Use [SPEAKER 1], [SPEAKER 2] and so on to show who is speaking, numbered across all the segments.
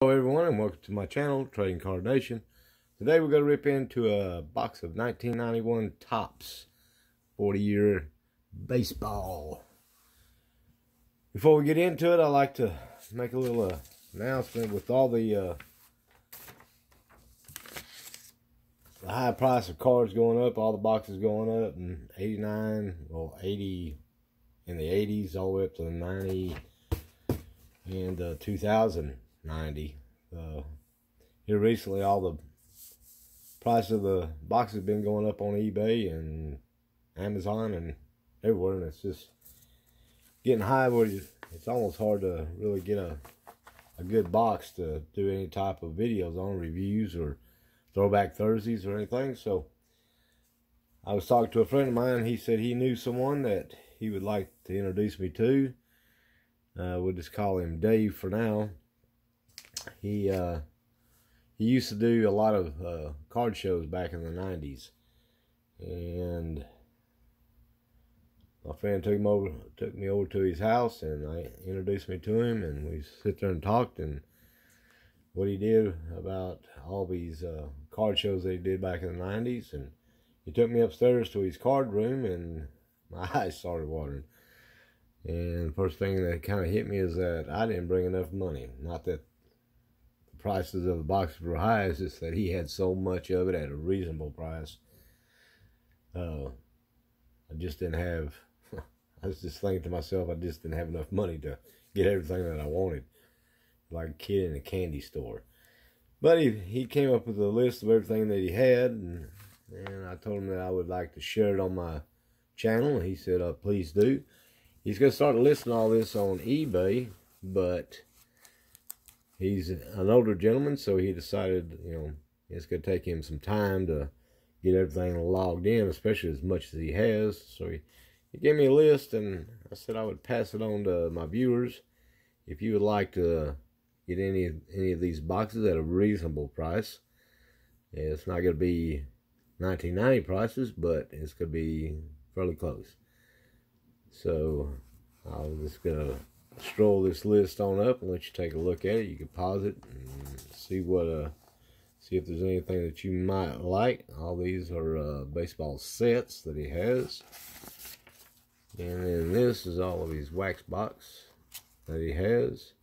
[SPEAKER 1] Hello everyone, and welcome to my channel, tradingcardnation. Today we're going to rip into a box of 1991 Topps 40-year baseball. Before we get into it, I'd like to make a little announcement. With all the high price of cards going up, all the boxes going up, and 89, well 80 in the 80s, all the way up to the 90 and 2090. Here recently, all the price of the boxes have been going up on eBay and Amazon and everywhere, and it's just getting high where it's almost hard to really get a good box to do any type of videos on, reviews or Throwback Thursdays or anything. So I was talking to a friend of mine. He said he knew someone that he would like to introduce me to. We'll just call him Dave for now. He used to do a lot of card shows back in the 90s, and my friend took me over to his house, and I introduced me to him, and we sit there and talked, and what he did about all these card shows that he did back in the 90s. And he took me upstairs to his card room, and my eyes started watering. And the first thing that kind of hit me is that I didn't bring enough money. Not that the prices of the boxes were high, it's just that he had so much of it at a reasonable price. I just didn't have, I was just thinking to myself, I just didn't have enough money to get everything that I wanted, like a kid in a candy store. But he came up with a list of everything that he had, and I told him that I would like to share it on my channel, and he said, please do. He's going to start listing all this on eBay, but he's an older gentleman, so he decided, it's going to take him some time to get everything logged in, especially as much as he has. So he gave me a list, and I said I would pass it on to my viewers. If you would like to get any of these boxes at a reasonable price, it's not going to be 1990 prices, but it's going to be fairly close. So I'm just gonna stroll this list on up and let you take a look at it. You can pause it and see see if there's anything that you might like. All these are baseball sets that he has, and then this is all of his wax box that he has,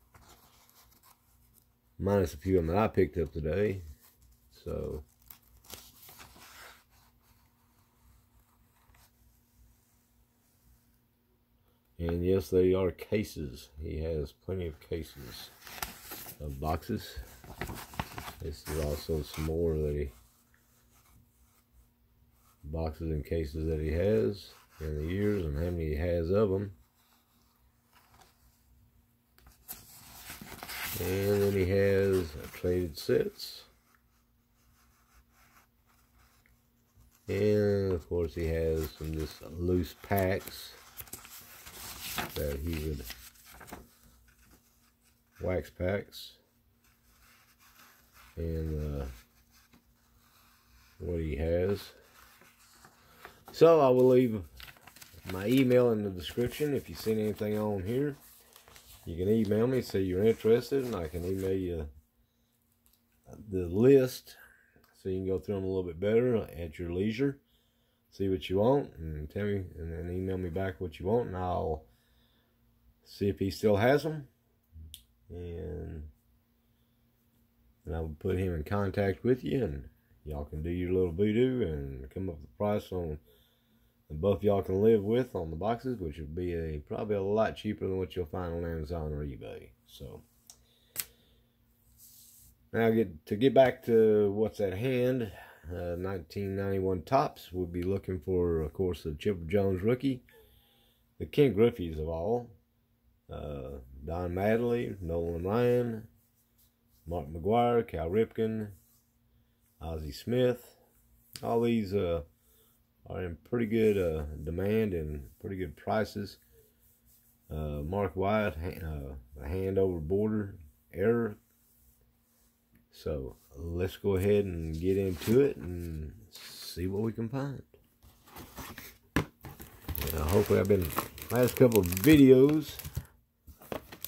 [SPEAKER 1] minus a few of them that I picked up today. So and yes, they are cases. He has plenty of cases of boxes. This is also some more that boxes and cases that he has, and the years and how many he has of them. And then he has traded sets. And of course he has some just loose packs that he would, wax packs, and what he has. So I will leave my email in the description. If you've seen anything on here, you can email me, say you're interested, and I can email you the list so you can go through them a little bit better at your leisure, see what you want, and tell me, and then email me back what you want, and I'll see if he still has them, and I will put him in contact with you, and y'all can do your little voodoo and come up with a price on that both y'all can live with on the boxes, which would be probably a lot cheaper than what you'll find on Amazon or eBay. So now to get back to what's at hand, 1991 Topps. We'll be looking for, of course, the Chipper Jones rookie, the Ken Griffey's of all. Don Mattingly, Nolan Ryan, Mark McGuire, Cal Ripken, Ozzie Smith. All these are in pretty good demand and pretty good prices. Mark Wyatt, a hand over border error. So let's go ahead and get into it and see what we can find. Hopefully I've been, last couple of videos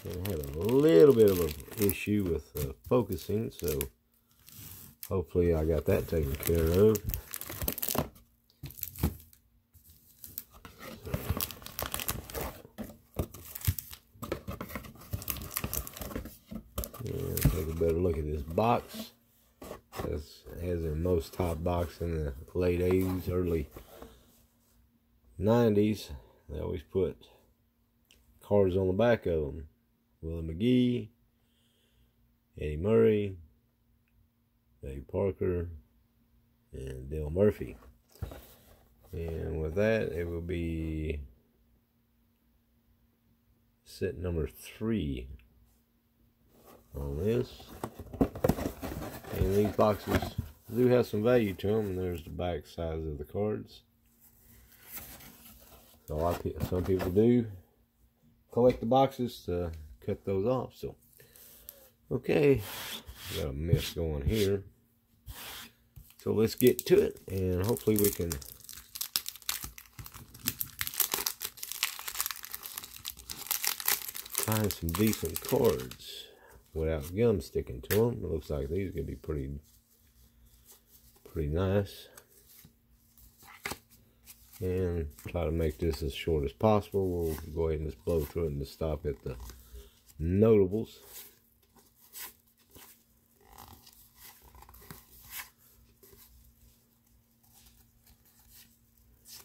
[SPEAKER 1] And I have a little bit of an issue with focusing, so hopefully I got that taken care of. And take a better look at this box. As in most top box in the late 80s, early 90s, they always put cards on the back of them. Willie McGee, Eddie Murray, Dave Parker, and Dale Murphy. And with that, it will be set number 3 on this. And these boxes do have some value to them, and there's the back size of the cards. So some people do collect the boxes to cut those off. So, okay, got a mess going here. So let's get to it, and hopefully we can find some decent cards without gum sticking to them. It looks like these are gonna be pretty nice. And try to make this as short as possible. We'll go ahead and just blow through it and just stop at the notables.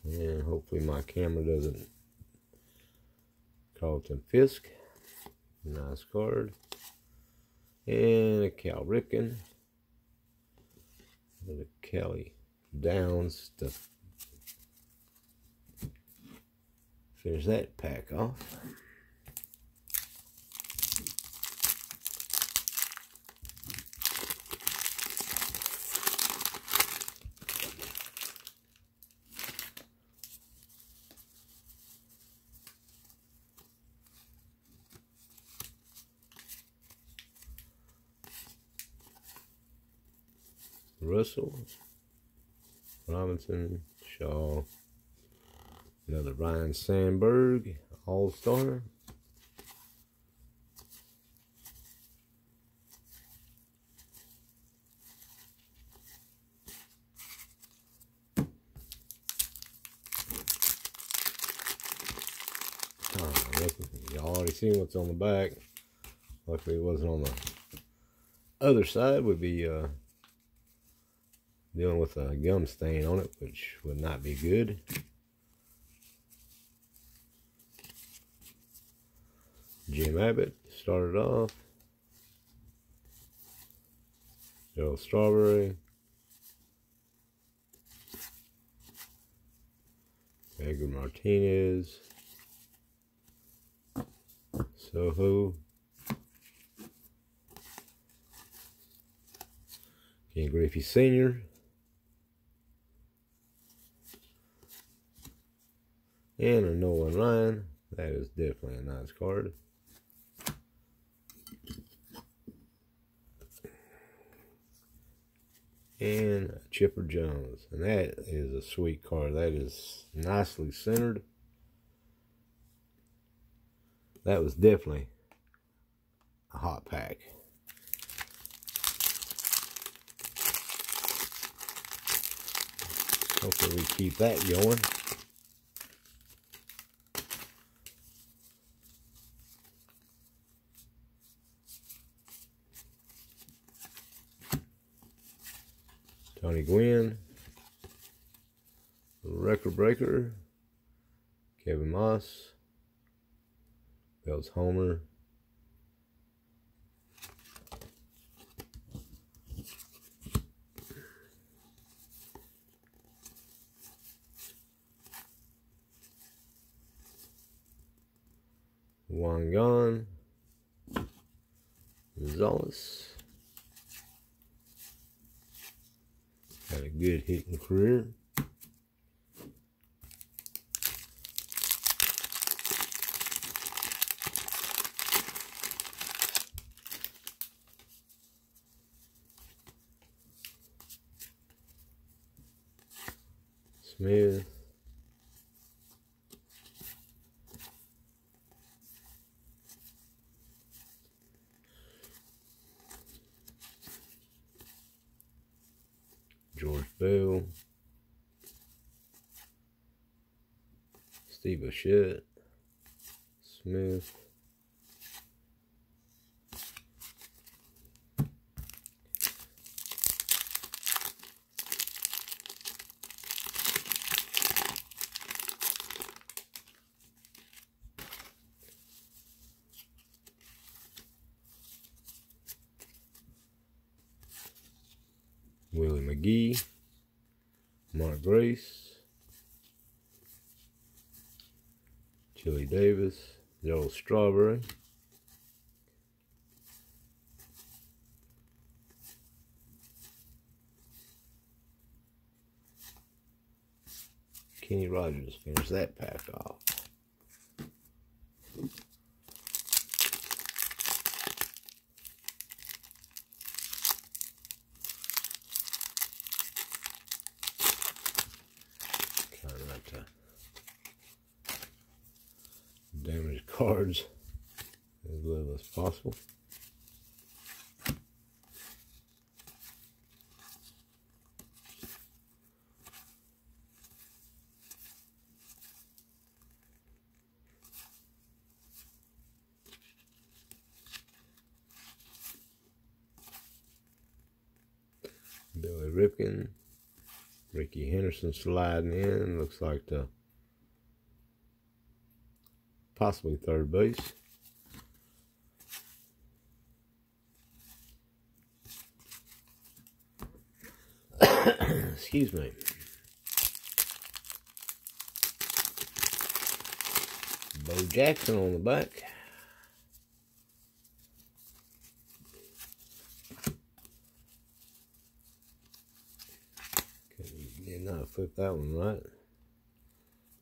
[SPEAKER 1] And hopefully my camera doesn't. Carlton Fisk, nice card. And a Cal Ripken. And a Kelly Downs to finish that pack off. Russell, Robinson, Shaw, another Ryan Sandberg, All-Star. You already seen what's on the back. Luckily it wasn't on the other side. Would be dealing with a gum stain on it, which would not be good. Jim Abbott started off. Gerald Strawberry. Edgar Martinez. Soho. Ken Griffey Sr. And a Nolan Ryan. That is definitely a nice card. And Chipper Jones. And that is a sweet card. That is nicely centered. That was definitely a hot pack. Hopefully we keep that going. Tony Gwynn, Record Breaker, Kevin Moss, Bells Homer, Wangan, Gonzalez. Had a good hitting career. Smith. Bell, Steve Bichette, Smith, Willie McGee, Mark Grace, Chili Davis, Joel Strawberry, Kenny Rogers finished that pack off. Trying not to damage cards as little as possible. Billy Ripken, Ricky Henderson sliding in. Looks like the possibly third base. Excuse me. Bo Jackson on the back. Did not flip that one right.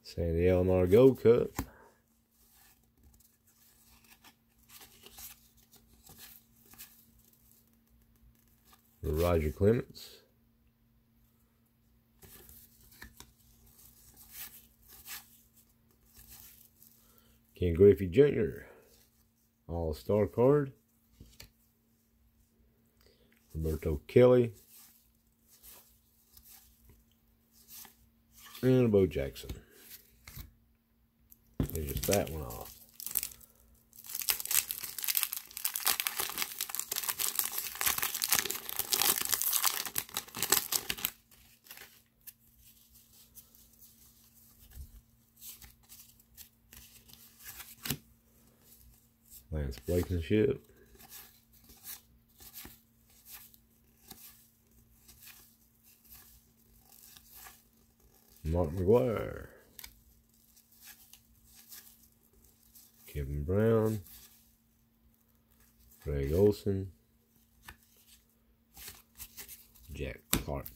[SPEAKER 1] Sandy Alomar Gold Cup. Roger Clemens. Ken Griffey Jr. All-Star card. Roberto Kelly. And Bo Jackson. There's just that one off. Lance Blankenship. Mark McGuire. Kevin Brown. Greg Olson. Jack Clark.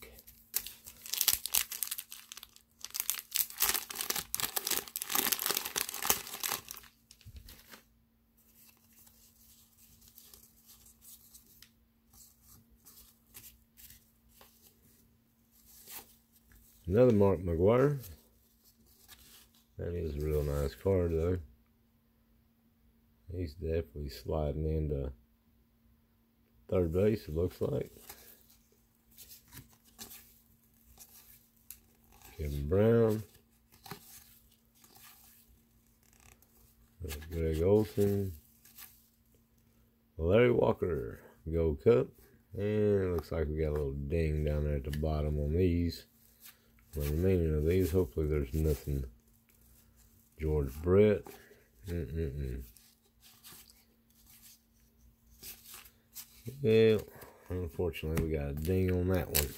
[SPEAKER 1] Another Mark McGuire. That is a real nice card though. He's definitely sliding into third base, it looks like. Kevin Brown. Greg Olson. Larry Walker Gold Cup. And it looks like we got a little ding down there at the bottom on these. The remaining of these, hopefully there's nothing. George Brett. Well, unfortunately we got a ding on that one.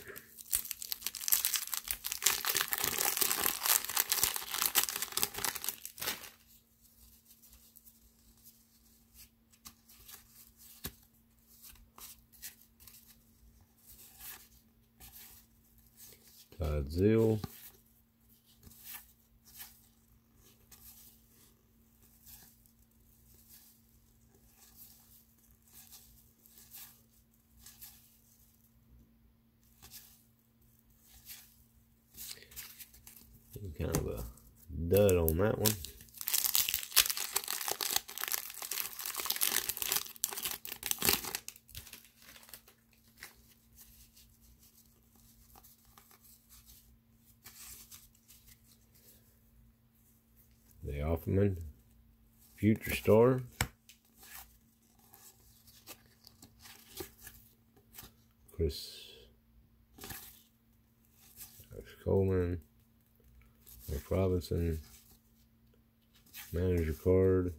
[SPEAKER 1] Todd Zill. Kind of a dud on that one. The Offerman, Future Star, Chris Coleman, Mike Robinson, Manager card,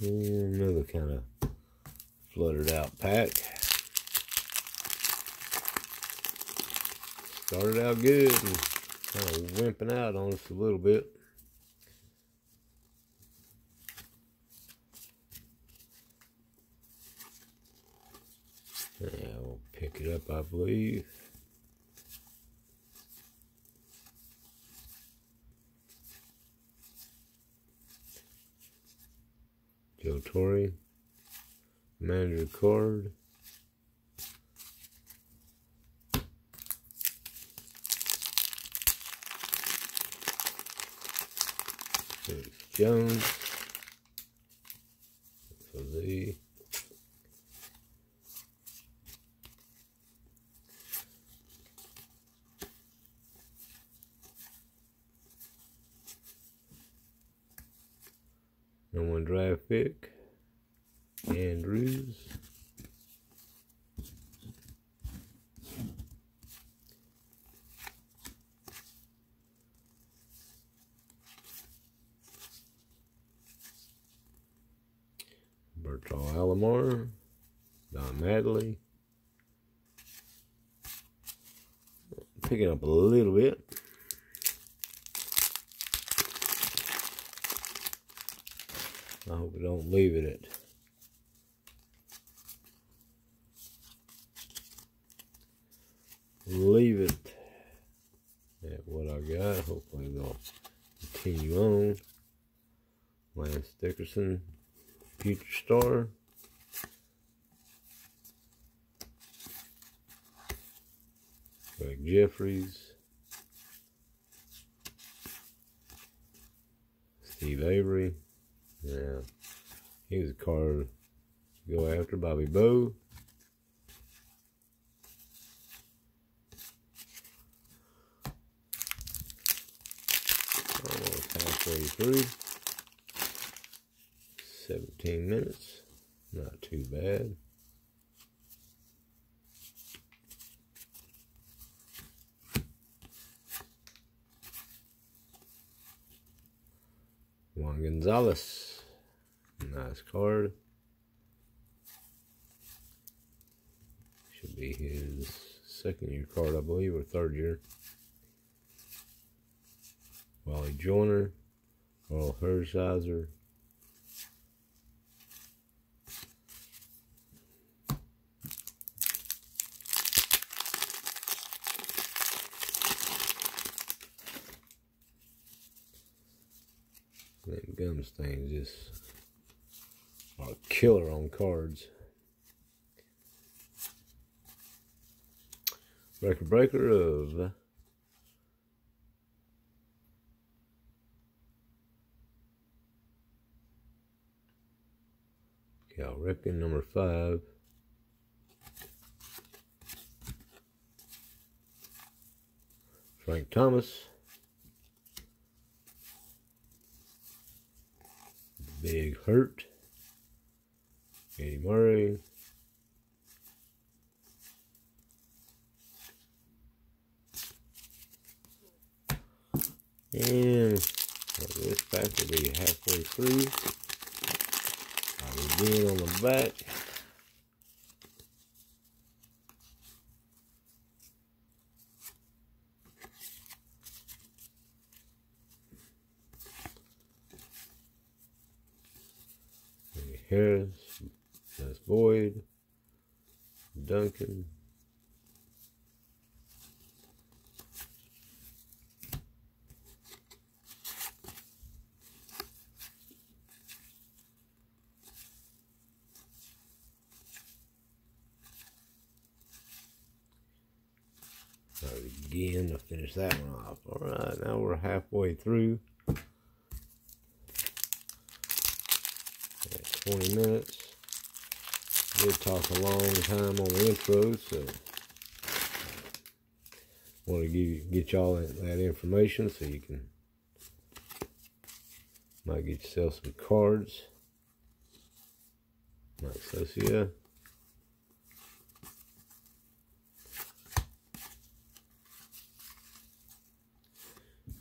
[SPEAKER 1] and another kind of fluttered out pack. Started out good and kind of wimping out on us a little bit. Yeah, we'll pick it up, I believe. Joe Torre, Manager card. Felix Jones, Jose. #1 draft pick, Andrews. Bertrand Alomar, Don Madley. Picking up a little bit. I hope we don't leave it at what I got. Hopefully they'll continue on. Lance Dickerson, Future Star. Greg Jeffries. Steve Avery. Yeah, he was a card to go after. Bobby Bowe. Almost halfway through. 17 minutes. Not too bad. Juan Gonzalez. Nice card. Should be his second year card, I believe, or third year. Wally Joyner, Carl Hershiser. Them gum stains just are a killer on cards. Record breaker of Cal Ripken, #5. Frank Thomas. Big Hurt. Eddie Murray. And this pack will be halfway through. I'll begin on the back. Harris, that's Boyd, Duncan, again to finish that one off. All right, now we're halfway through. 20 minutes. did talk a long time on the intro, so want to get y'all that information so you can might get yourself some cards like Socia.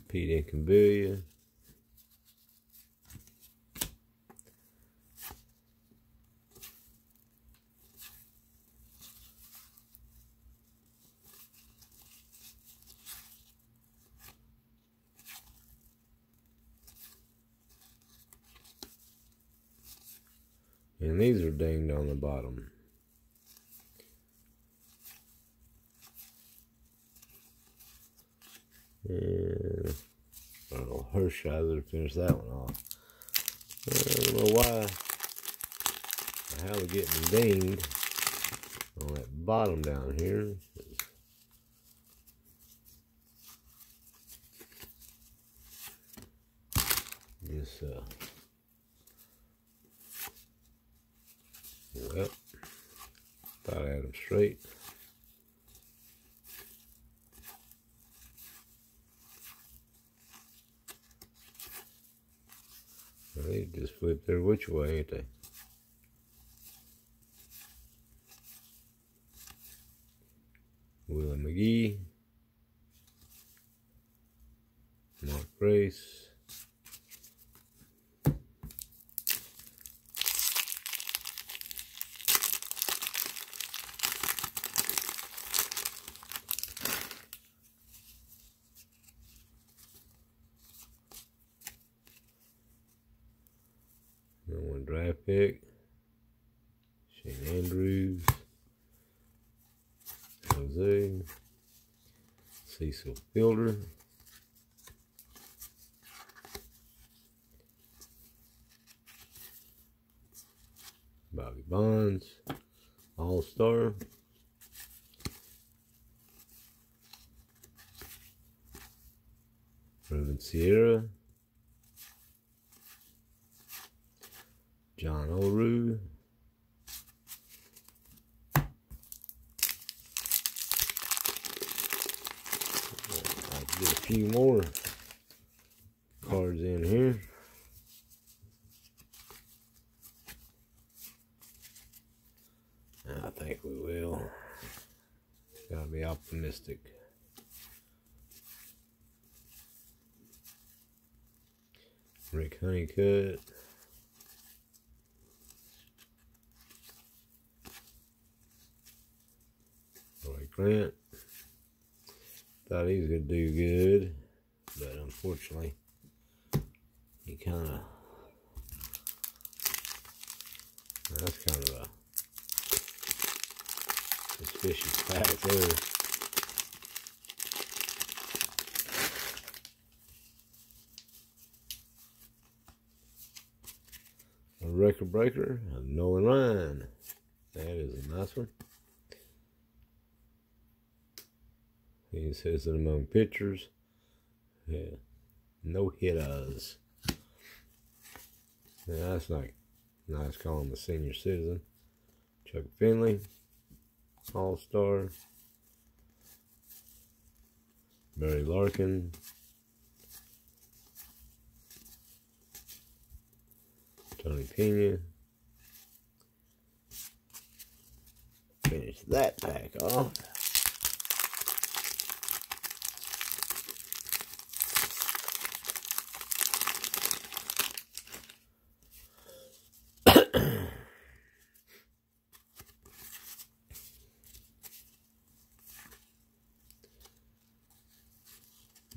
[SPEAKER 1] Pete Incombilia. And these are dinged on the bottom. And Hershiser finished that one off. I don't know why or how they're getting dinged on that bottom down here. Just well, thought I had them straight. They just flip their which way, ain't they? Willie McGee, Mark Grace, one draft pick, Shane Andrews, Jose, Cecil Fielder, Bobby Bonds, All-Star, Ruben Sierra, John Oru, I'll get a few more cards in here. I think we will. Gotta be optimistic. Rick Honeycutt. Roy Grant. Thought he was gonna do good, but unfortunately, he kinda, that's kind of a suspicious pack there. A record breaker of Nolan Ryan. That is a nice one. He says that among pitchers, yeah, no hitters. Yeah, that's like nice calling him a senior citizen. Chuck Finley, All-Star. Barry Larkin. Tony Pena. Finish that pack off.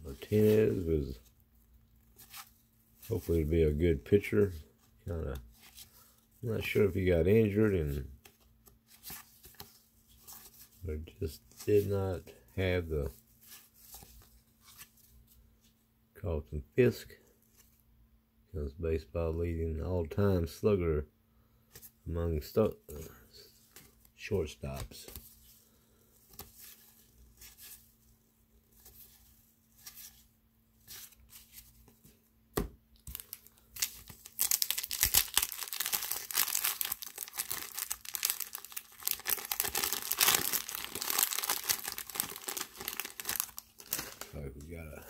[SPEAKER 1] Martinez was hopefully to be a good pitcher. I'm not sure if he got injured and or just did not have the Carlton Fisk. Because baseball leading all-time slugger among shortstops. Looks like we got a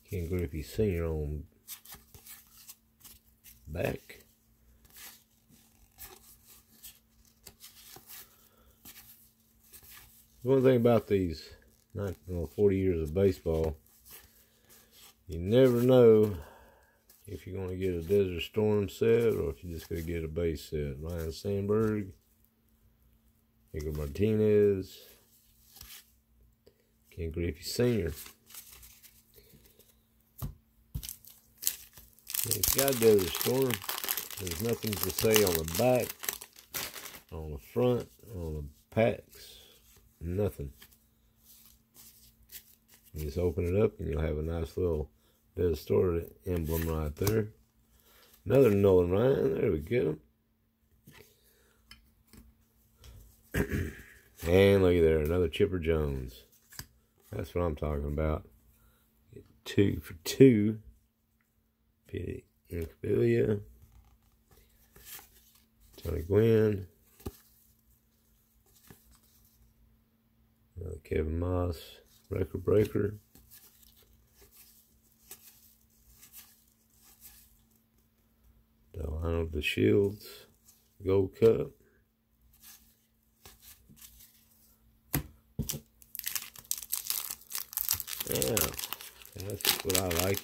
[SPEAKER 1] Ken Griffey Sr. on back. One thing about these 40 years of baseball, you never know if you're going to get a Desert Storm set or if you're just going to get a base set. Ryan Sandberg, Igor Martinez, Ken Griffey Sr. It's got a Desert Storm. There's nothing to say on the back, on the front, on the packs, nothing. You just open it up and you'll have a nice little Desert Storm emblem right there. Another Nolan Ryan, there we get him. And look at there, another Chipper Jones. That's what I'm talking about. Get 2 for 2. Petty Incabilia. Tony Gwynn. Another Kevin Moss. Record breaker. Delano the Shields. Gold Cup. Yeah, that's what I like.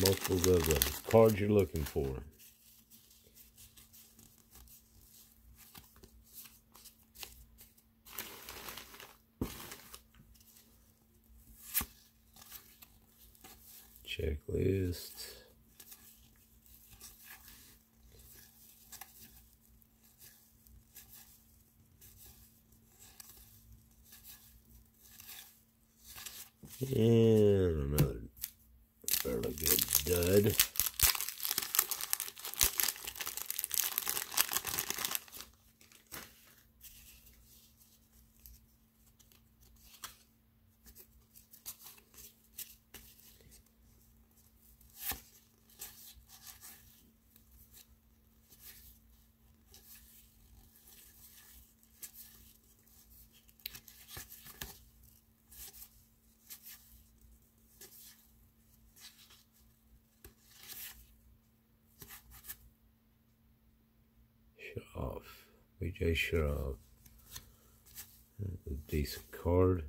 [SPEAKER 1] Multiples of the cards you're looking for. Checklist. And another fairly good dud. Shroff, BJ Shroff. A decent card.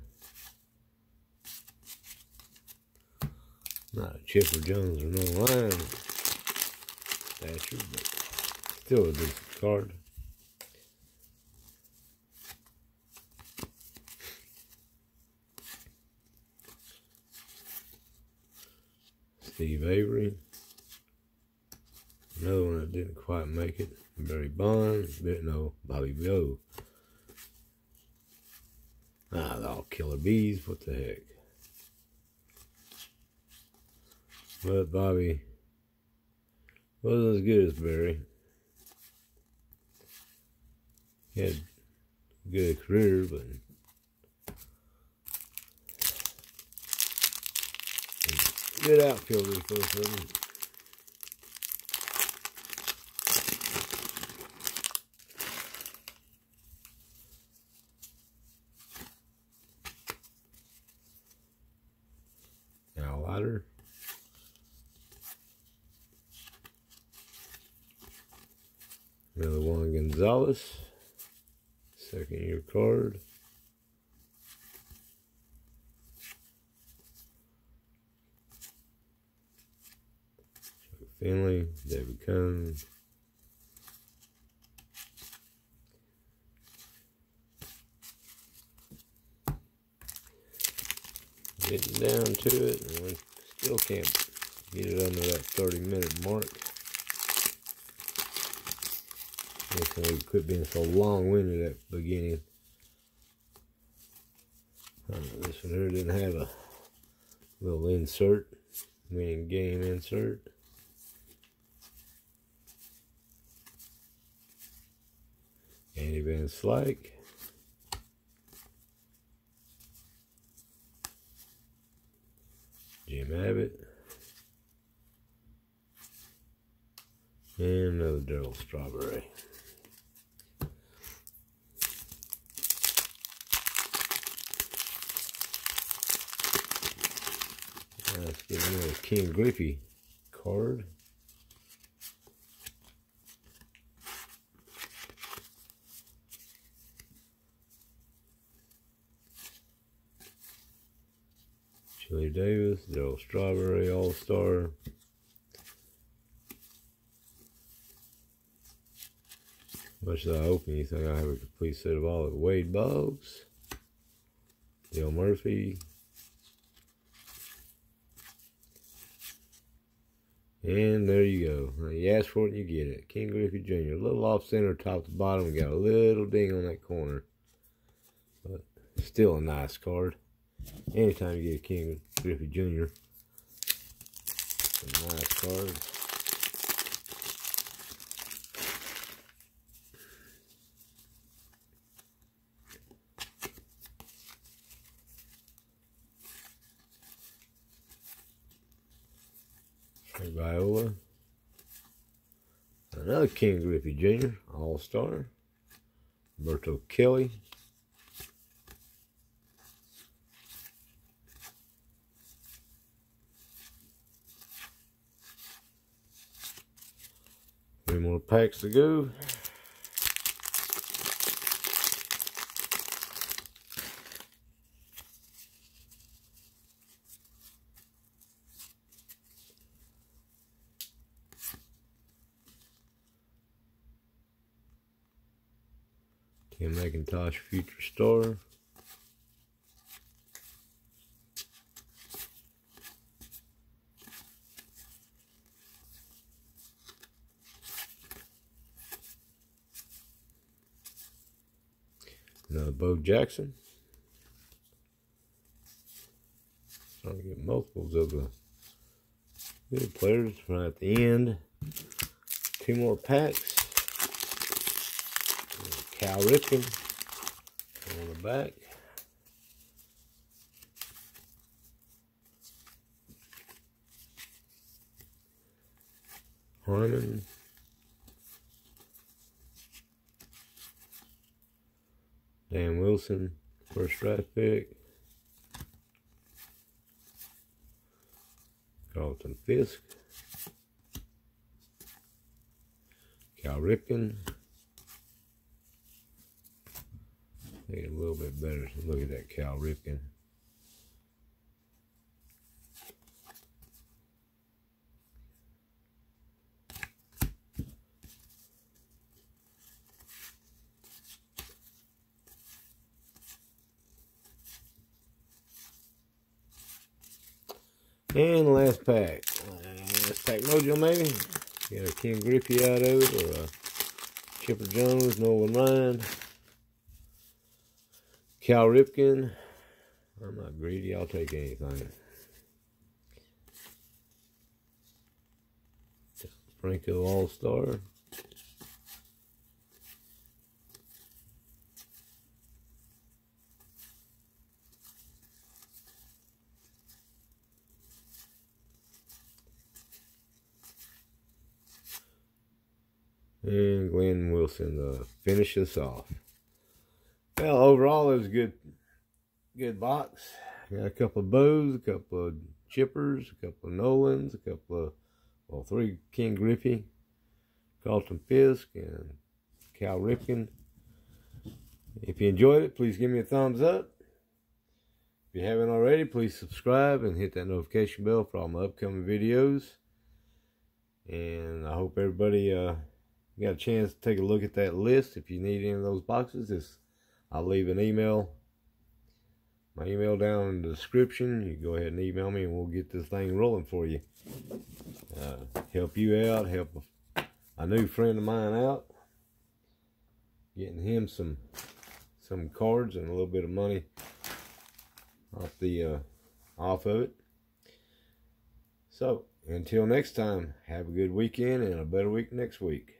[SPEAKER 1] Not a Chipper Jones or no line stature, but still a decent card. Steve Avery. Another one that didn't quite make it. Barry Bonds. No, Bobby Bo. Ah, they're all killer bees. What the heck? But Bobby wasn't as good as Barry. He had a good career, but good outfielders, both of them. Now Ladder. Another Juan Gonzalez. Second year card. Chuck Finley, David Cohn. Getting down to it, and we still can't get it under that 30-minute mark. We quit being so long-winded at the beginning. This one here didn't have a little insert, winning game insert. Andy Van Slyke. Jim Abbott. And another Darryl Strawberry. Let's get another King Griffey card. Chili Davis, Daryl Strawberry, All-Star. Much as I open, you think I have a complete set of all of Wade Boggs, Dale Murphy, and there you go. You ask for it and you get it. King Griffey Jr. A little off center, top to bottom. We got a little ding on that corner, but still a nice card. Anytime you get a King Griffey Jr., it's a nice card. Viola. Another King Griffey Jr. All-Star. Roberto Kelly. Three more packs to go. Tim McIntosh, Future Star. Another Bo Jackson. Trying to get multiples of the good players right at the end. Two more packs. Cal Ripken on the back. Harmon. Dan Wilson, first draft pick. Carlton Fisk. Cal Ripken. Make it a little bit better. Look at that Cal Ripken. And last pack. Last pack mojo maybe. Got a King Griffey out of it, or a Chipper Jones, Nolan Ryan. Cal Ripken. I'm not greedy, I'll take anything. Franco All-Star. And Glenn Wilson to finish us off. Well, overall, it was a good box. Got a couple of Bows, a couple of Chippers, a couple of Nolans, a couple of, well, three King Griffey, Carlton Fisk, and Cal Ripken. If you enjoyed it, please give me a thumbs up. If you haven't already, please subscribe and hit that notification bell for all my upcoming videos. And I hope everybody got a chance to take a look at that list. If you need any of those boxes, I'll leave an email. My email down in the description. You go ahead and email me and we'll get this thing rolling for you. Help you out, help a new friend of mine out. Getting him some cards and a little bit of money off of it. So, until next time, have a good weekend and a better week next week.